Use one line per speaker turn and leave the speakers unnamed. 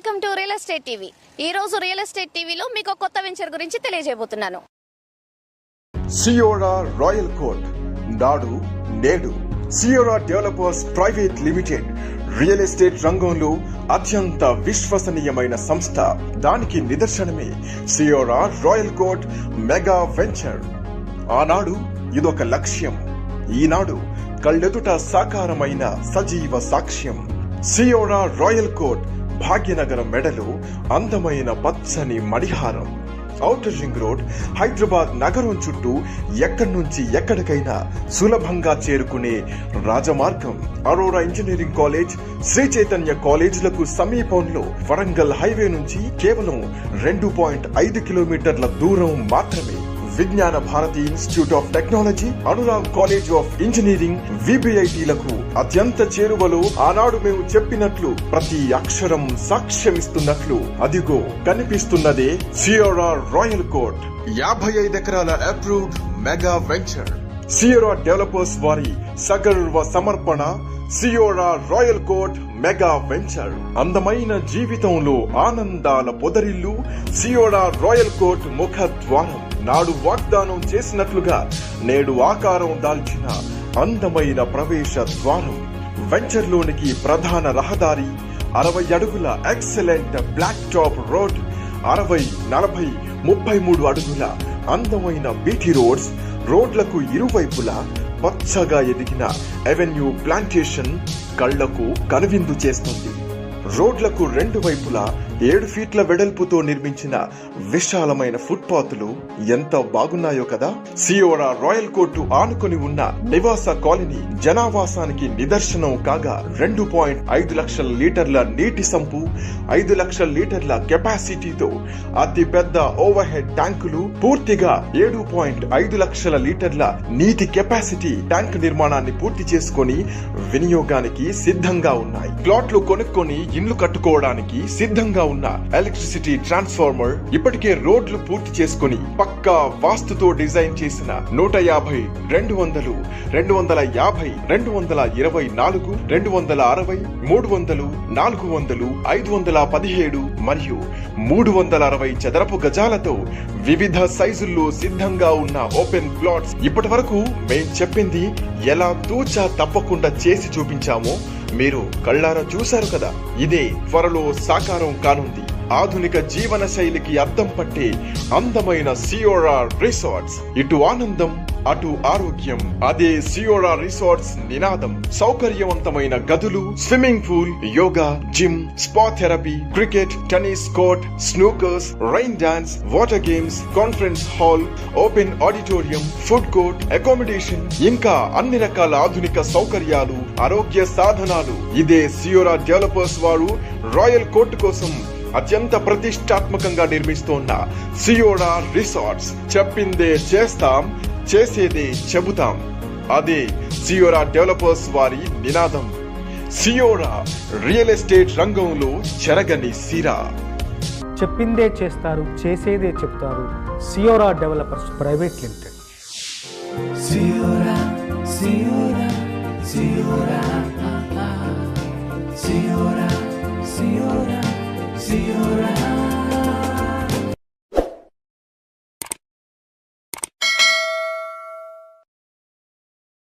Welcome to real estate TV. ఈ రోజు real estate టీవీలో మీకు కొత్త వెంచర్ గురించి తెలియజేయబోతున్నాను.
సియోరా రాయల్ కోర్ట్ నాడు నేడు. Siora developers private limited real estate రంగంలో అత్యంత విశ్వసనీయమైన సంస్థ. దానికి నిదర్శనమే Siora royal court mega venture. ఆనాడు ఇదొక లక్ష్యం, ఈనాడు కళ్ళెదుట సాకారమైన సజీవ సాక్ష్యం. సియోరా రాయల్ కోర్ట్ భాగ్యనగరం మెడలో అందమైన పచ్చని మణిహారం. ఔటర్ రింగ్ రోడ్ హైదరాబాద్ నగరం చుట్టూ ఎక్కడి నుంచి ఎక్కడికైనా సులభంగా చేరుకునే రాజమార్గం. అరోరా ఇంజనీరింగ్ కాలేజ్, శ్రీ చైతన్య కాలేజీలకు సమీపంలో వరంగల్ హైవే నుంచి కేవలం 2.5 కిలోమీటర్ల దూరం మాత్రమే. Vignana Bharathi institute of technology, Anurag college of engineering, విబిఐటీలకు అత్యంత చేరువలో ఆనాడు మేము చెప్పినట్లు ప్రతి అక్షరం సాక్ష్యమిస్తున్నట్లు అదిగో కనిపిస్తున్నదే సియోరా రాయల్ కోర్ట్. 55 ఎకరాల అప్రూవ్డ్ మెగా వెంచర్. సియోరా డెవలపర్స్ వారి సగర్వ సమర్పణ సియోరా రాయల్ కోర్ట్ మెగా వెంచర్. అందమైన జీవితంలో ఆనందాల పొదరిల్లు సియోరా రాయల్ కోర్ట్ ముఖ ద్వారం. నాడు వాగ్దానం చేసినట్లుగా నేడు ఆకారం దాల్చిన అందమైన ప్రవేశ ద్వారం. వెంచర్ లోనికి ప్రధాన రహదారి, 60 అడుగుల ఎక్సలెంట్ బ్లాక్ టాప్ రోడ్, 60, 40, 33 అడుగుల అందమైన బీటీ రోడ్స్. రోడ్లకు ఇరువైపులా పచ్చగా ఎదిగిన అవెన్యూ ప్లాంటేషన్ కళ్లకు కనువిందు చేస్తుంది. రోడ్లకు 2 వైపులా 7 ఫీట్ల వెడల్పుతో నిర్మించిన విశాలమైన ఫుట్పాత్లు ఎంత బాగున్నాయో కదా. సియోరా రాయల్ కోర్టు ఆనుకొని ఉన్న నివాస కాలనీ జనావాసానికి నిదర్శనం కాగా 2.5 లక్షల లీటర్ల నీటి సంపు, 5 లక్షల లీటర్ల కెపాసిటీతో అతి పెద్ద ఓవర్ హెడ్ ట్యాంకులు, పూర్తిగా 7.5 లక్షల లీటర్ల నీటి కెపాసిటీ ట్యాంక్ నిర్మాణాన్ని పూర్తి చేసుకొని వినియోగానికి సిద్ధంగా ఉన్నాయి. ప్లాట్లు కొనుక్కొని ఇండ్లు కట్టుకోవడానికి సిద్ధంగా ఉన్న ఎలక్ట్రిసిటీ ట్రాన్స్ఫార్మర్, ఇప్పటికే రోడ్లు పూర్తి చేసుకుని పక్కా వాస్తుతో డిజైన్ చేసిన 150, 200, 250, 224, 260, 300, 400, 517 మరియు 360 చదరపు గజాలతో వివిధ సైజుల్లో సిద్ధంగా ఉన్న ఓపెన్ ప్లాట్స్. ఇప్పటి వరకు మేం చెప్పింది ఎలా తూచా తప్పకుండా చేసి చూపించామో మీరు కళ్ళారా చూశారు కదా. ఇదే త్వరలో సాకారం కానుంది. ఆధునిక జీవన శైలికి అద్దం పట్టే అందమైన సియోరా రిసార్ట్స్. ఇటు ఆనందం, అటు ఆరోగ్యం. అదే సియోరా రిసార్ట్స్ నినాదం. సౌకర్యవంతమైన గదులు, swimming pool, yoga, gym, spa therapy, cricket, tennis court, snookers, rain dance, water games, conference hall, open auditorium, food court, accommodation, ఇంకా అన్ని రకాల ఆధునిక సౌకర్యాలు, ఆరోగ్య సాధనాలు. ఇదే సియోరా డెవలపర్స్ వారు రాయల్ కోర్టు కోసం అత్యంత ప్రతిష్టాత్మకంగా నిర్మిస్తోన్న సియోరా రిసార్ట్స్. చెప్పిందే చేస్తాం, చేసేదే చెబుతాం. అదే సియోరా డెవలపర్స్ వారి నినాదం. సియోరా రియల్ ఎస్టేట్ రంగంలో చెరగని సిరా.
చెప్పిందే చేస్తారు, చేసేదే చెప్తారు. సియోరా డెవలపర్స్ ప్రైవేట్ లిమిటెడ్.